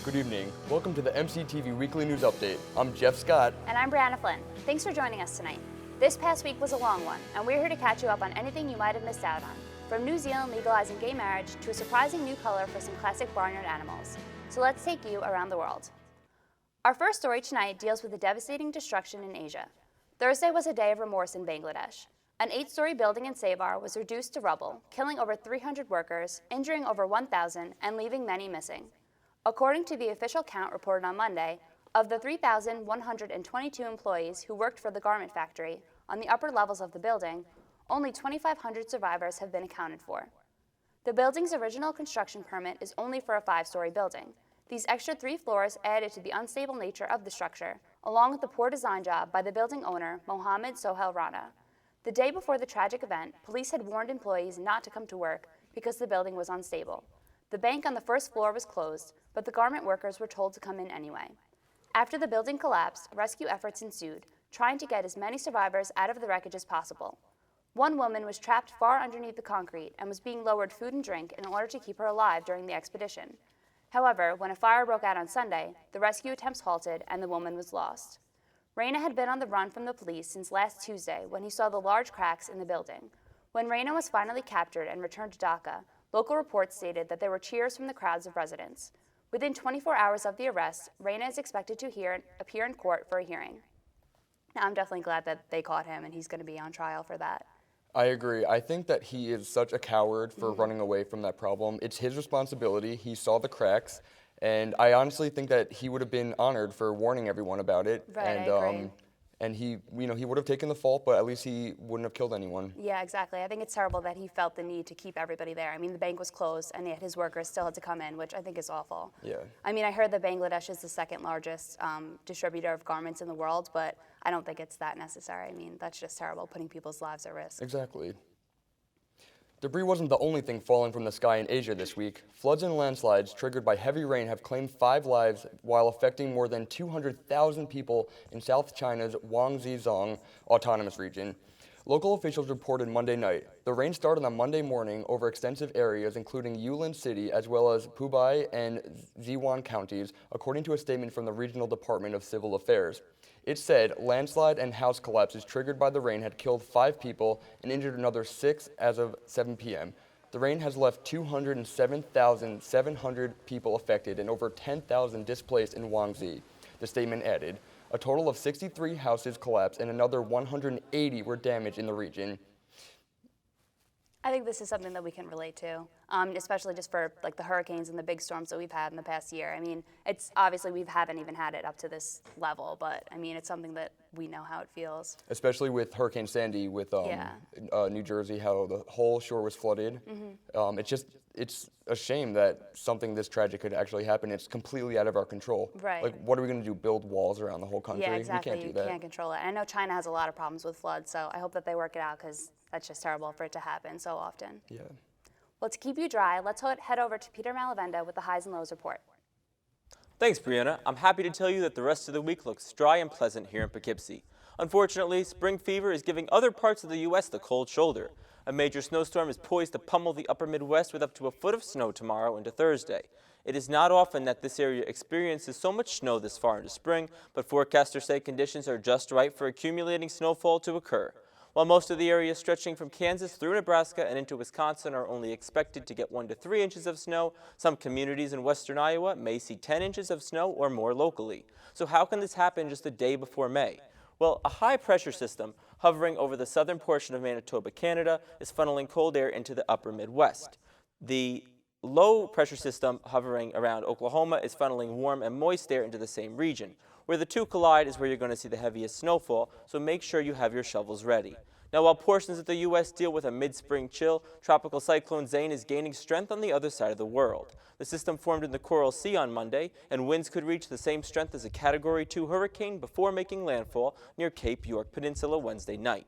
Good evening. Welcome to the MCTV Weekly News Update. I'm Jeff Scott. And I'm Briana Flynn. Thanks for joining us tonight. This past week was a long one, and we're here to catch you up on anything you might have missed out on, from New Zealand legalizing gay marriage to a surprising new color for some classic barnyard animals. So let's take you around the world. Our first story tonight deals with the devastating destruction in Asia. Thursday was a day of remorse in Bangladesh. An 8-story building in Savar was reduced to rubble, killing over 300 workers, injuring over 1,000, and leaving many missing. According to the official count reported on Monday, of the 3,122 employees who worked for the garment factory on the upper levels of the building, only 2,500 survivors have been accounted for. The building's original construction permit is only for a 5-story building. These extra 3 floors added to the unstable nature of the structure, along with the poor design job by the building owner, Mohammed Sohail Rana. The day before the tragic event, police had warned employees not to come to work because the building was unstable. The bank on the first floor was closed, but the garment workers were told to come in anyway. After the building collapsed, rescue efforts ensued, trying to get as many survivors out of the wreckage as possible. One woman was trapped far underneath the concrete and was being lowered food and drink in order to keep her alive during the expedition. However, when a fire broke out on Sunday, the rescue attempts halted and the woman was lost. Raina had been on the run from the police since last Tuesday when he saw the large cracks in the building. When Raina was finally captured and returned to Dhaka, local reports stated that there were cheers from the crowds of residents. Within 24 hours of the arrest, Raina is expected to appear in court for a hearing. Now, I'm definitely glad that they caught him and he's going to be on trial for that. I agree. I think that he is such a coward for running away from that problem. It's his responsibility. He saw the cracks, and I honestly think that he would have been honored for warning everyone about it. Right, and, I agree. And he would have taken the fault, but at least he wouldn't have killed anyone. Yeah, exactly. I think it's terrible that he felt the need to keep everybody there. I mean, the bank was closed, and yet his workers still had to come in, which I think is awful. Yeah. I mean, I heard that Bangladesh is the second largest distributor of garments in the world, but I don't think it's that necessary. I mean, that's just terrible, putting people's lives at risk. Exactly. Debris wasn't the only thing falling from the sky in Asia this week. Floods and landslides triggered by heavy rain have claimed 5 lives while affecting more than 200,000 people in South China's Guangxi Autonomous Region. Local officials reported Monday night. The rain started on Monday morning over extensive areas including Yulin City as well as Pubai and Ziwan counties, according to a statement from the Regional Department of Civil Affairs. It said landslide and house collapses triggered by the rain had killed 5 people and injured another 6 as of 7 p.m. The rain has left 207,700 people affected and over 10,000 displaced in Guangxi. The statement added, a total of 63 houses collapsed and another 180 were damaged in the region. I think this is something that we can relate to, especially just for like the hurricanes and the big storms that we've had in the past year. I mean, it's obviously we haven't even had it up to this level, but I mean, it's something that we know how it feels. Especially with Hurricane Sandy with New Jersey, how the whole shore was flooded. It's a shame that something this tragic could actually happen. It's completely out of our control. Right. Like, what are we going to do, build walls around the whole country? Yeah, exactly. We can't do that. You can't control it. And I know China has a lot of problems with floods, so I hope that they work it out because that's just terrible for it to happen so often. Yeah. Well, to keep you dry, let's head over to Peter Malavenda with the highs and lows report. Thanks, Briana. I'm happy to tell you that the rest of the week looks dry and pleasant here in Poughkeepsie. Unfortunately, spring fever is giving other parts of the U.S. the cold shoulder. A major snowstorm is poised to pummel the upper Midwest with up to a foot of snow tomorrow into Thursday. It is not often that this area experiences so much snow this far into spring, but forecasters say conditions are just right for accumulating snowfall to occur. While most of the areas stretching from Kansas through Nebraska and into Wisconsin are only expected to get 1 to 3 inches of snow, some communities in western Iowa may see 10 inches of snow or more locally. So how can this happen just a day before May? Well, a high-pressure system hovering over the southern portion of Manitoba, Canada, is funneling cold air into the upper Midwest. The low-pressure system hovering around Oklahoma is funneling warm and moist air into the same region. Where the two collide is where you're going to see the heaviest snowfall, so make sure you have your shovels ready. Now, while portions of the U.S. deal with a mid-spring chill, Tropical Cyclone Zane is gaining strength on the other side of the world. The system formed in the Coral Sea on Monday, and winds could reach the same strength as a Category 2 hurricane before making landfall near Cape York Peninsula Wednesday night.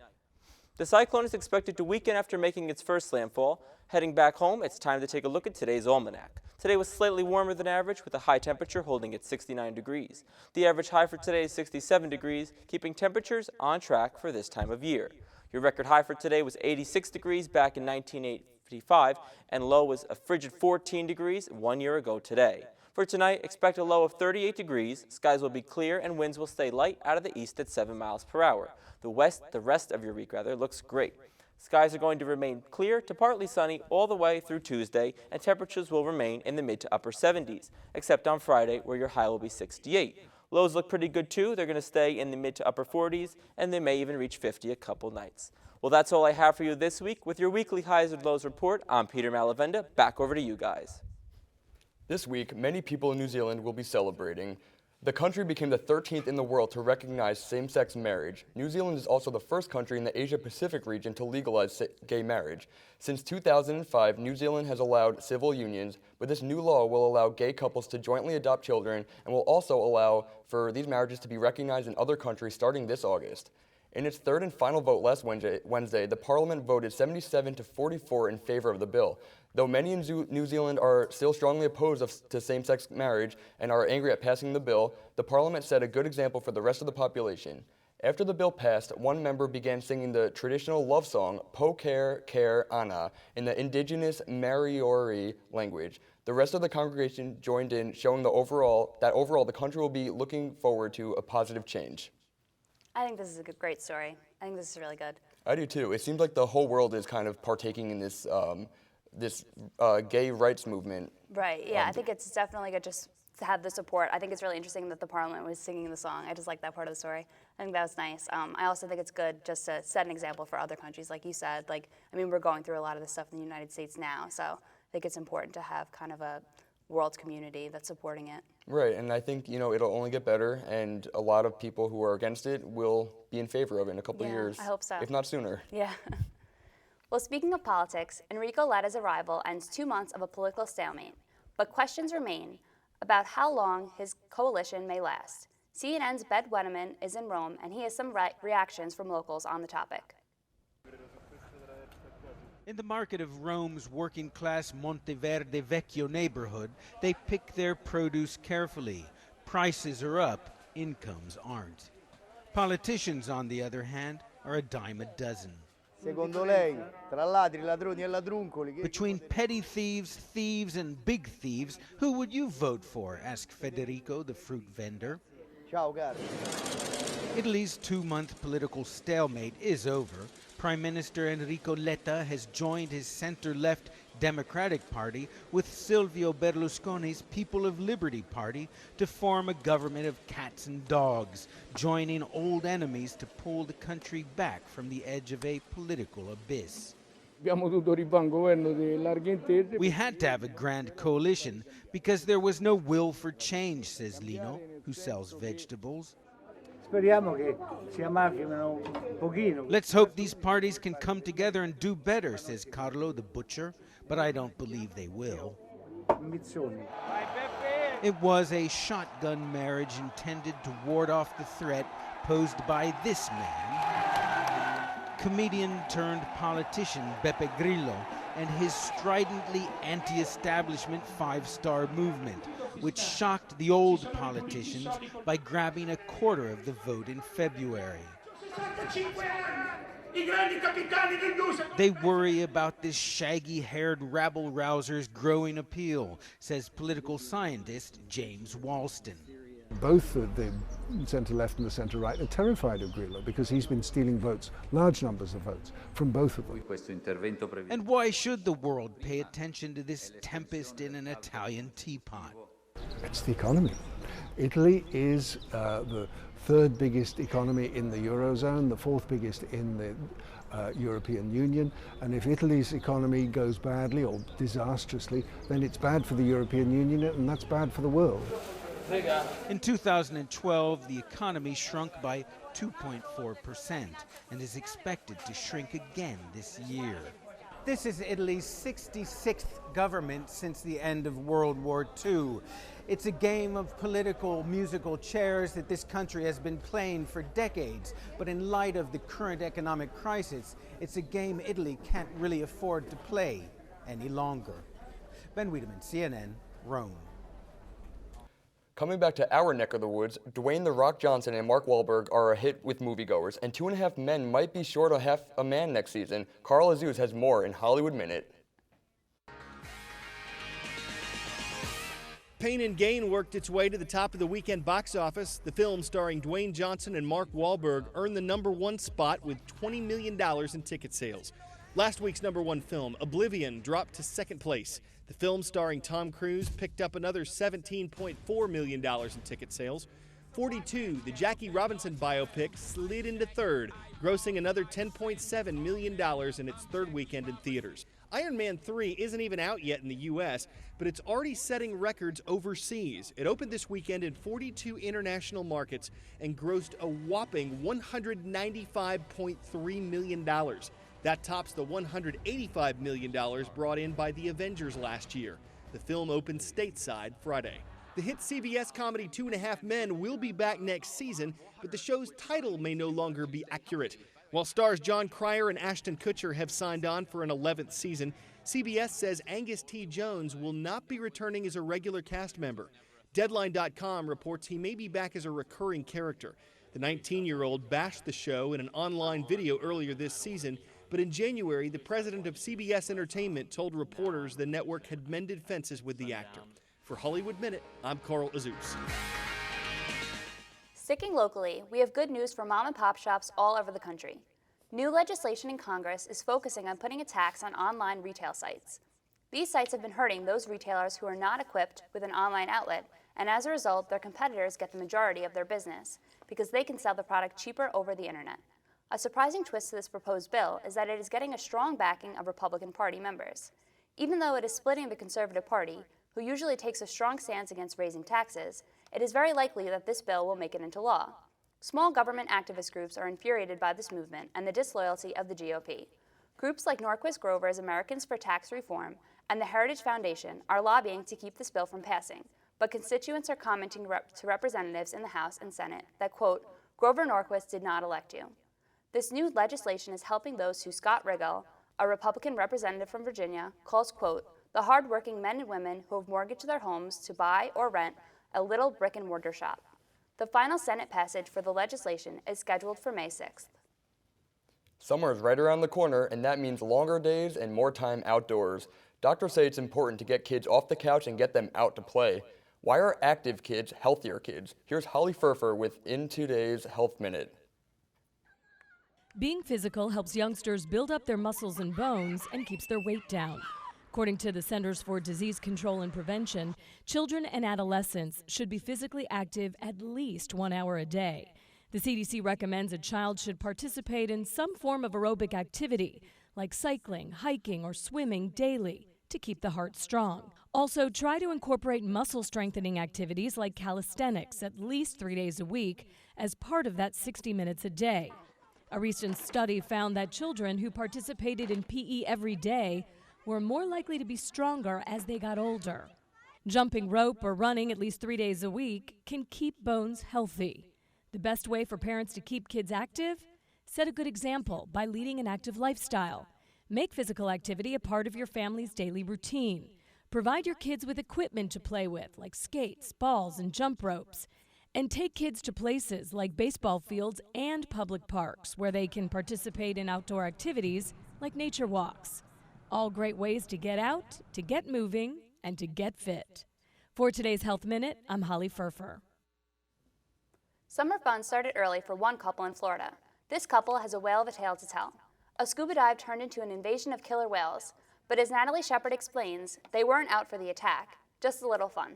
The cyclone is expected to weaken after making its first landfall. Heading back home, it's time to take a look at today's almanac. Today was slightly warmer than average, with a high temperature holding at 69 degrees. The average high for today is 67 degrees, keeping temperatures on track for this time of year. Your record high for today was 86 degrees back in 1985, and low was a frigid 14 degrees 1 year ago today. For tonight, expect a low of 38 degrees, skies will be clear, and winds will stay light out of the east at 7 miles per hour. The rest of your week looks great. Skies are going to remain clear to partly sunny all the way through Tuesday, and temperatures will remain in the mid to upper 70s, except on Friday where your high will be 68. Lows look pretty good too. They're going to stay in the mid to upper 40s, and they may even reach 50 a couple nights. Well, that's all I have for you this week. With your weekly highs and lows report, I'm Peter Malavenda. Back over to you guys. This week, many people in New Zealand will be celebrating. The country became the 13th in the world to recognize same-sex marriage. New Zealand is also the first country in the Asia-Pacific region to legalize gay marriage. Since 2005, New Zealand has allowed civil unions, but this new law will allow gay couples to jointly adopt children and will also allow for these marriages to be recognized in other countries starting this August. In its third and final vote last Wednesday, the Parliament voted 77 to 44 in favor of the bill. Though many in New Zealand are still strongly opposed to same-sex marriage and are angry at passing the bill, the Parliament set a good example for the rest of the population. After the bill passed, one member began singing the traditional love song, Po Care Care Ana, in the indigenous Maori language. The rest of the congregation joined in, showing that overall the country will be looking forward to a positive change. I think this is a great story. I think this is really good. I do too. It seems like the whole world is kind of partaking in this gay rights movement. Right, yeah, I think it's definitely good just to have the support. I think it's really interesting that the Parliament was singing the song. I just like that part of the story. I think that was nice. I also think it's good just to set an example for other countries, like you said. We're going through a lot of this stuff in the United States now, so I think it's important to have kind of a world community that's supporting it. Right, and I think, it'll only get better, and a lot of people who are against it will be in favor of it in a couple of years. I hope so. If not sooner. Yeah. Well, speaking of politics, Enrico Letta's arrival ends 2 months of a political stalemate, but questions remain about how long his coalition may last. CNN's Ben Weatherman is in Rome, and he has some reactions from locals on the topic. In the market of Rome's working-class Monteverde Vecchio neighborhood, they pick their produce carefully. Prices are up, incomes aren't. Politicians, on the other hand, are a dime a dozen. Secondo lei, tra ladri, ladroni e ladruncoli... Between petty thieves, and big thieves, who would you vote for? Asked Federico, the fruit vendor. Ciao, caro. Italy's 2-month political stalemate is over. Prime Minister Enrico Letta has joined his center-left Democratic Party with Silvio Berlusconi's People of Liberty Party to form a government of cats and dogs, joining old enemies to pull the country back from the edge of a political abyss. We had to have a grand coalition because there was no will for change, says Lino, who sells vegetables. Let's hope these parties can come together and do better, says Carlo, the butcher, but I don't believe they will. It was a shotgun marriage intended to ward off the threat posed by this man, comedian turned politician Beppe Grillo, and his stridently anti-establishment 5-star movement, which shocked the old politicians by grabbing a quarter of the vote in February. They worry about this shaggy-haired rabble-rouser's growing appeal, says political scientist James Walston. Both the centre-left and the centre-right are terrified of Grillo because he's been stealing votes, large numbers of votes, from both of them. And why should the world pay attention to this tempest in an Italian teapot? It's the economy. Italy is the third biggest economy in the Eurozone, the fourth biggest in the European Union, and if Italy's economy goes badly or disastrously, then it's bad for the European Union and that's bad for the world. In 2012, the economy shrunk by 2.4% and is expected to shrink again this year. This is Italy's 66th government since the end of World War II. It's a game of political musical chairs that this country has been playing for decades, but in light of the current economic crisis, it's a game Italy can't really afford to play any longer. Ben Weatherman, CNN, Rome. Coming back to our neck of the woods, Dwayne "The Rock" Johnson and Mark Wahlberg are a hit with moviegoers, and 2.5 Men might be short of half a man next season. Carl Azuz has more in Hollywood Minute. Pain and Gain worked its way to the top of the weekend box office. The film, starring Dwayne Johnson and Mark Wahlberg, earned the #1 spot with $20 million in ticket sales. Last week's #1 film, Oblivion, dropped to second place. The film, starring Tom Cruise, picked up another $17.4 million in ticket sales. 42, the Jackie Robinson biopic, slid into third, grossing another $10.7 million in its third weekend in theaters. Iron Man 3 isn't even out yet in the U.S., but it's already setting records overseas. It opened this weekend in 42 international markets and grossed a whopping $195.3 million. That tops the $185 million brought in by The Avengers last year. The film opened stateside Friday. The hit CBS comedy 2.5 Men will be back next season, but the show's title may no longer be accurate. While stars John Cryer and Ashton Kutcher have signed on for an 11th season, CBS says Angus T. Jones will not be returning as a regular cast member. Deadline.com reports he may be back as a recurring character. The 19-year-old bashed the show in an online video earlier this season, but in January, the president of CBS Entertainment told reporters the network had mended fences with the actor. For Hollywood Minute, I'm Carl Azus. Sticking locally, we have good news for mom and pop shops all over the country. New legislation in Congress is focusing on putting a tax on online retail sites. These sites have been hurting those retailers who are not equipped with an online outlet, and as a result, their competitors get the majority of their business because they can sell the product cheaper over the internet. A surprising twist to this proposed bill is that it is getting a strong backing of Republican Party members. Even though it is splitting the Conservative Party, who usually takes a strong stance against raising taxes, it is very likely that this bill will make it into law. Small government activist groups are infuriated by this movement and the disloyalty of the GOP. Groups like Norquist Grover's Americans for Tax Reform and the Heritage Foundation are lobbying to keep this bill from passing, but constituents are commenting to representatives in the House and Senate that, quote, Grover Norquist did not elect you. This new legislation is helping those who Scott Riggle, a Republican representative from Virginia, calls, quote, the hardworking men and women who have mortgaged their homes to buy or rent a little brick-and-mortar shop. The final Senate passage for the legislation is scheduled for May 6th. Summer is right around the corner, and that means longer days and more time outdoors. Doctors say it's important to get kids off the couch and get them out to play. Why are active kids healthier kids? Here's Holly Furfer with In Today's Health Minute. Being physical helps youngsters build up their muscles and bones and keeps their weight down. According to the Centers for Disease Control and Prevention, children and adolescents should be physically active at least 1 hour a day. The CDC recommends a child should participate in some form of aerobic activity, like cycling, hiking, or swimming daily to keep the heart strong. Also, try to incorporate muscle strengthening activities like calisthenics at least 3 days a week as part of that 60 minutes a day. A recent study found that children who participated in PE every day were more likely to be stronger as they got older. Jumping rope or running at least 3 days a week can keep bones healthy. The best way for parents to keep kids active? Set a good example by leading an active lifestyle. Make physical activity a part of your family's daily routine. Provide your kids with equipment to play with, like skates, balls, and jump ropes. And take kids to places like baseball fields and public parks where they can participate in outdoor activities like nature walks. All great ways to get out, to get moving, and to get fit. For today's Health Minute, I'm Holly Furfer. Summer fun started early for one couple in Florida. This couple has a whale of a tale to tell. A scuba dive turned into an invasion of killer whales, but as Natalie Shepard explains, they weren't out for the attack, just a little fun.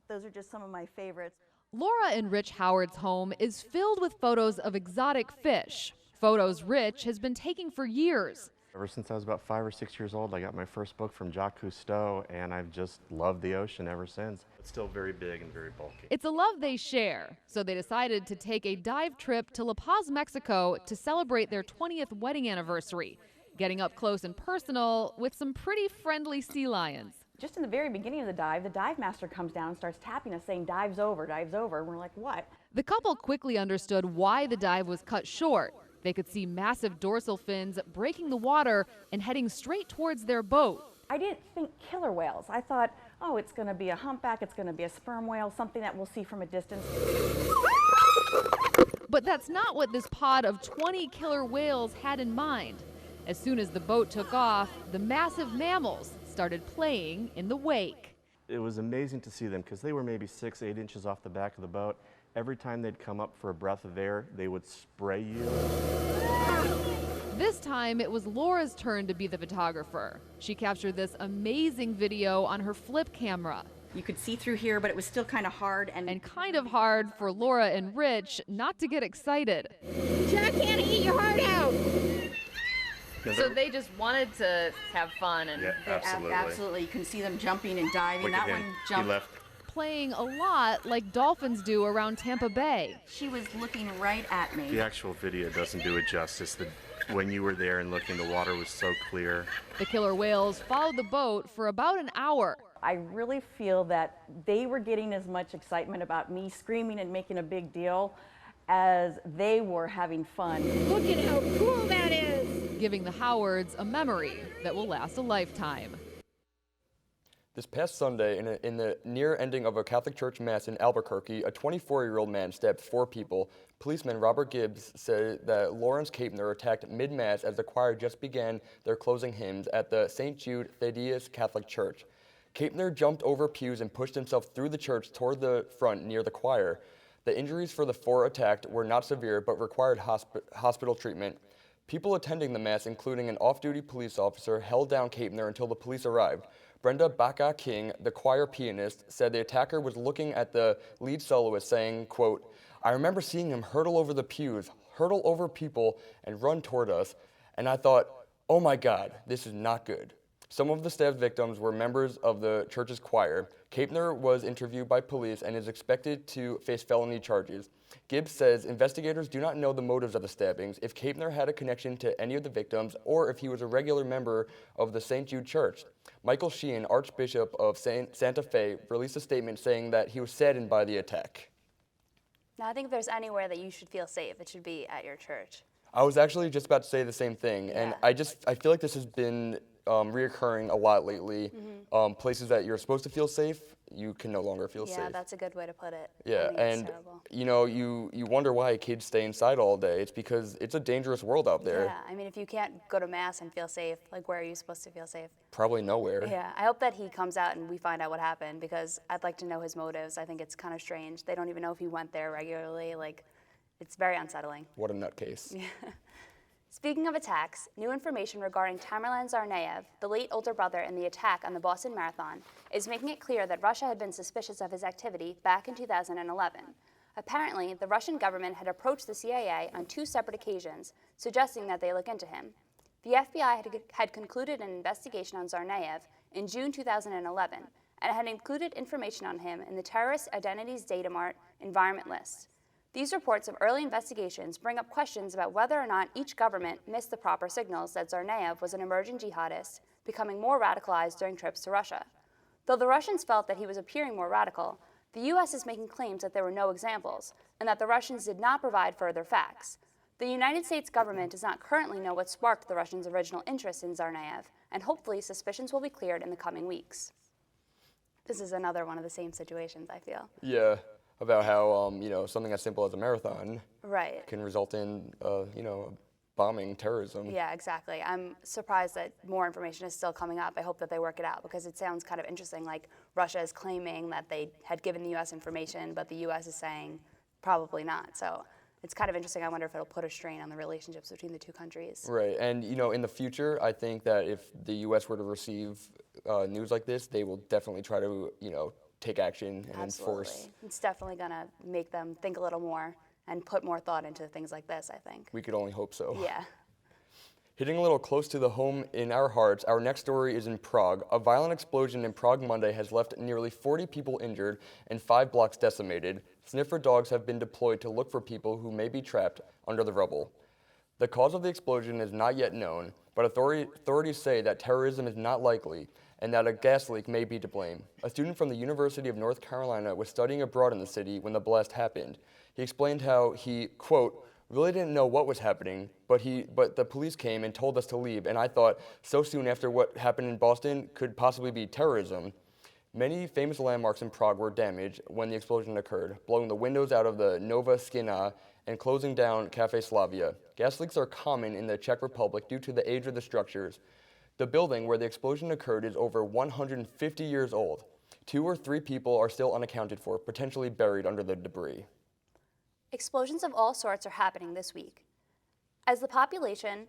Those are just some of my favorites. Laura and Rich Howard's home is filled with photos of exotic fish. Photos Rich has been taking for years. Ever since I was about 5 or 6 years old, I got my first book from Jacques Cousteau, and I've just loved the ocean ever since. It's still very big and very bulky. It's a love they share, so they decided to take a dive trip to La Paz, Mexico to celebrate their 20th wedding anniversary, getting up close and personal with some pretty friendly sea lions. Just in the very beginning of the dive master comes down and starts tapping us saying, dive's over, and we're like, what? The couple quickly understood why the dive was cut short. They could see massive dorsal fins breaking the water and heading straight towards their boat. I didn't think killer whales. I thought, oh, it's going to be a humpback, it's going to be a sperm whale, something that we'll see from a distance. But that's not what this pod of 20 killer whales had in mind. As soon as the boat took off, the massive mammals started playing in the wake. It was amazing to see them because they were maybe 6, 8 inches off the back of the boat. Every time they'd come up for a breath of air, they would spray you. This time, it was Laura's turn to be the photographer. She captured this amazing video on her flip camera. You could see through here, but it was still kind of hard. And kind of hard for Laura and Rich not to get excited. Jack can't eat your heart out. So they just wanted to have fun. And yeah, absolutely. Absolutely. You can see them jumping and diving. Look That at him. one jumped. He left. Playing a lot like dolphins do around Tampa Bay. She was looking right at me. The actual video doesn't do it justice. When you were there and looking, the water was so clear. The killer whales followed the boat for about an hour. I really feel that they were getting as much excitement about me screaming and making a big deal as they were having fun. Look at how cool that is. Giving the Howards a memory that will last a lifetime. This past Sunday, in the near ending of a Catholic church mass in Albuquerque, a 24-year-old man stabbed 4 people. Policeman Robert Gibbs said that Lawrence Kapner attacked mid-mass as the choir just began their closing hymns at the St. Jude Thaddeus Catholic Church. Kapner jumped over pews and pushed himself through the church toward the front near the choir. The injuries for the 4 attacked were not severe but required hospital treatment. People attending the mass, including an off-duty police officer, held down Kapner until the police arrived. Brenda Baca King, the choir pianist, said the attacker was looking at the lead soloist saying, quote, "I remember seeing him hurtle over the pews, hurtle over people, and run toward us, and I thought, oh my God, this is not good." Some of the stabbed victims were members of the church's choir. Kapner was interviewed by police and is expected to face felony charges. Gibbs says investigators do not know the motives of the stabbings, if Kapner had a connection to any of the victims, or if he was a regular member of the St. Jude Church. Michael Sheehan, Archbishop of Santa Fe, released a statement saying that he was saddened by the attack. Now, I think if there's anywhere that you should feel safe, it should be at your church. I was actually just about to say the same thing, and I feel like this has been reoccurring a lot lately. Places that you're supposed to feel safe, you can no longer feel safe. Yeah, that's a good way to put it. Yeah, and you know, you wonder why kids stay inside all day. It's because it's a dangerous world out there. Yeah, I mean, if you can't go to mass and feel safe, like where are you supposed to feel safe? Probably nowhere. Yeah, I hope that he comes out and we find out what happened, because I'd like to know his motives. I think it's kind of strange. They don't even know if he went there regularly. Like, it's very unsettling. What a nutcase. Yeah. Speaking of attacks, new information regarding Tamerlan Tsarnaev, the late older brother in the attack on the Boston Marathon, is making it clear that Russia had been suspicious of his activity back in 2011. Apparently, the Russian government had approached the CIA on 2 separate occasions, suggesting that they look into him. The FBI had concluded an investigation on Tsarnaev in June 2011 and had included information on him in the Terrorist Identities Data Mart environment list. These reports of early investigations bring up questions about whether or not each government missed the proper signals that Tsarnaev was an emerging jihadist, becoming more radicalized during trips to Russia. Though the Russians felt that he was appearing more radical, the U.S. is making claims that there were no examples, and that the Russians did not provide further facts. The United States government does not currently know what sparked the Russians' original interest in Tsarnaev, and hopefully suspicions will be cleared in the coming weeks. This is another one of the same situations, I feel. Yeah. About how, you know, something as simple as a marathon can result in, you know, bombing, terrorism. Yeah, exactly. I'm surprised that more information is still coming up. I hope that they work it out, because it sounds kind of interesting. Like, Russia is claiming that they had given the U.S. information, but the U.S. is saying probably not. So it's kind of interesting. I wonder if it'll put a strain on the relationships between the 2 countries. Right. And, you know, in the future, I think that if the U.S. were to receive news like this, they will definitely try to, you know, take action and enforce. It's definitely going to make them think a little more and put more thought into things like this, I think. We could only hope so. Yeah. Hitting a little close to the home in our hearts, our next story is in Prague. A violent explosion in Prague Monday has left nearly 40 people injured and 5 blocks decimated. Sniffer dogs have been deployed to look for people who may be trapped under the rubble. The cause of the explosion is not yet known, but authorities say that terrorism is not likely and that a gas leak may be to blame. A student from the University of North Carolina was studying abroad in the city when the blast happened. He explained how he, quote, really didn't know what was happening, but the police came and told us to leave, and I thought so soon after what happened in Boston could possibly be terrorism. Many famous landmarks in Prague were damaged when the explosion occurred, blowing the windows out of the Nova Skina and closing down Cafe Slavia. Gas leaks are common in the Czech Republic due to the age of the structures. The building where the explosion occurred is over 150 years old. 2 or 3 people are still unaccounted for, potentially buried under the debris. Explosions of all sorts are happening this week. As the population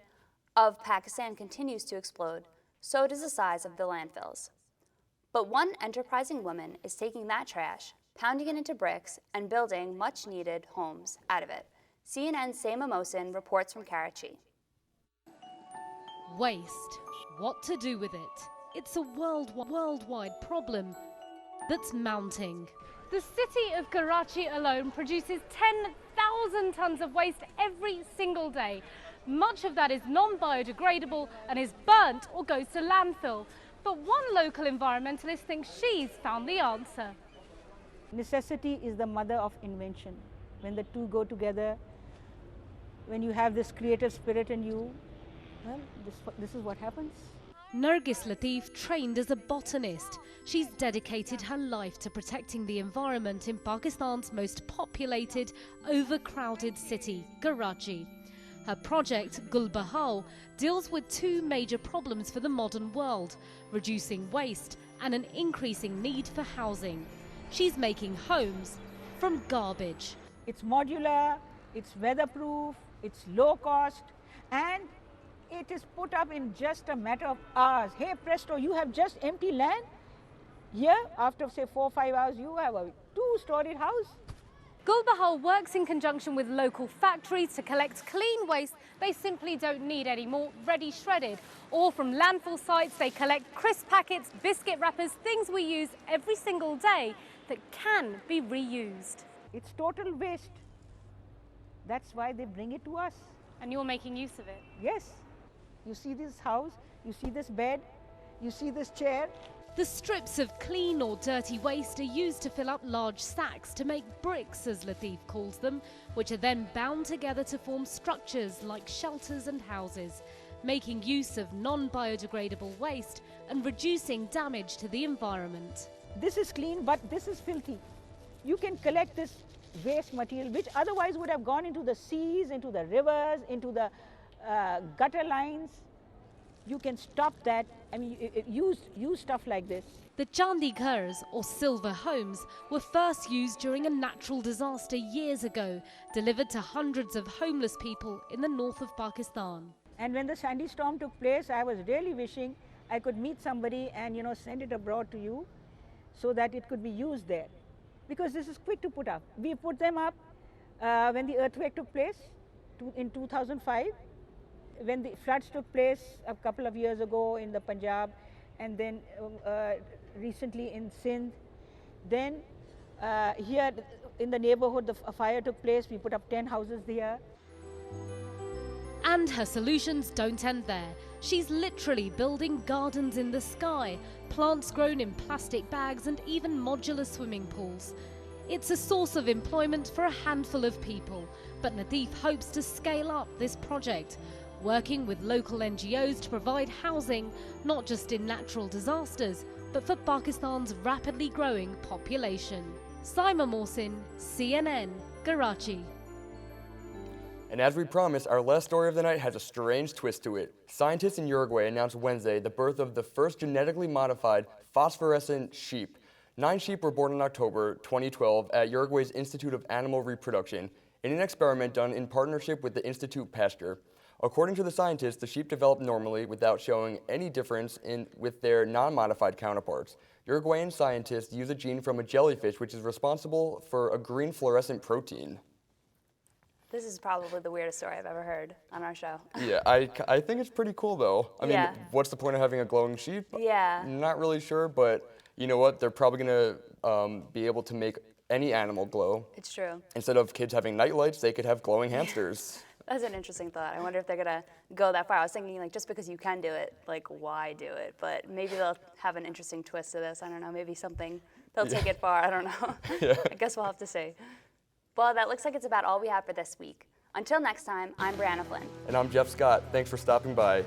of Pakistan continues to explode, so does the size of the landfills. But one enterprising woman is taking that trash, pounding it into bricks, and building much-needed homes out of it. CNN's Seema Mohsin reports from Karachi. Waste. What to do with it? It's a worldwide problem that's mounting. The city of Karachi alone produces 10,000 tons of waste every single day. Much of that is non-biodegradable and is burnt or goes to landfill. But one local environmentalist thinks she's found the answer. Necessity is the mother of invention. When the two go together, when you have this creative spirit in you, well, this is what happens. Nargis Latif trained as a botanist. She's dedicated her life to protecting the environment in Pakistan's most populated, overcrowded city, Karachi. Her project, Gul Bahao, deals with 2 major problems for the modern world: reducing waste and an increasing need for housing. She's making homes from garbage. It's modular, it's weatherproof, it's low cost, and it is put up in just a matter of hours. Hey presto, you have just empty land. Here, after say 4 or 5 hours, you have a 2-storied house. Gul Bahao works in conjunction with local factories to collect clean waste they simply don't need anymore, ready shredded. Or from landfill sites, they collect crisp packets, biscuit wrappers, things we use every single day that can be reused. It's total waste. That's why they bring it to us. And you're making use of it? Yes. You see this house, you see this bed, you see this chair. The strips of clean or dirty waste are used to fill up large sacks to make bricks, as Latif calls them, which are then bound together to form structures like shelters and houses, making use of non-biodegradable waste and reducing damage to the environment. This is clean, but this is filthy. You can collect this waste material, which otherwise would have gone into the seas, into the rivers, into the gutter lines. You can stop that. I mean, use stuff like this. The Chandi Ghars, or silver homes, were first used during a natural disaster years ago, delivered to hundreds of homeless people in the north of Pakistan. And when the sandy storm took place, I was really wishing I could meet somebody and, send it abroad to you so that it could be used there. Because this is quick to put up. We put them up when the earthquake took place in 2005. When the floods took place a couple of years ago in the Punjab, and then recently in Sindh. Then here in the neighborhood, a fire took place. We put up 10 houses there. And her solutions don't end there. She's literally building gardens in the sky, plants grown in plastic bags, and even modular swimming pools. It's a source of employment for a handful of people, but Latif hopes to scale up this project, working with local NGOs to provide housing, not just in natural disasters, but for Pakistan's rapidly growing population. Seema Mohsin, CNN, Karachi. And as we promised, our last story of the night has a strange twist to it. Scientists in Uruguay announced Wednesday the birth of the first genetically modified phosphorescent sheep. 9 sheep were born in October 2012 at Uruguay's Institute of Animal Reproduction in an experiment done in partnership with the Institute Pasteur. According to the scientists, the sheep developed normally without showing any difference with their non-modified counterparts. Uruguayan scientists use a gene from a jellyfish which is responsible for a green fluorescent protein. This is probably the weirdest story I've ever heard on our show. Yeah, I think it's pretty cool though. I mean, yeah. What's the point of having a glowing sheep? Yeah. Not really sure, but you know what? They're probably gonna be able to make any animal glow. It's true. Instead of kids having night lights, they could have glowing hamsters. That's an interesting thought. I wonder if they're gonna go that far. I was thinking, like, just because you can do it, like, why do it? But maybe they'll have an interesting twist to this. I don't know. Maybe something they'll take it far. I don't know. Yeah. I guess we'll have to see. Well, that looks like it's about all we have for this week. Until next time, I'm Briana Flynn. And I'm Jeff Scott. Thanks for stopping by.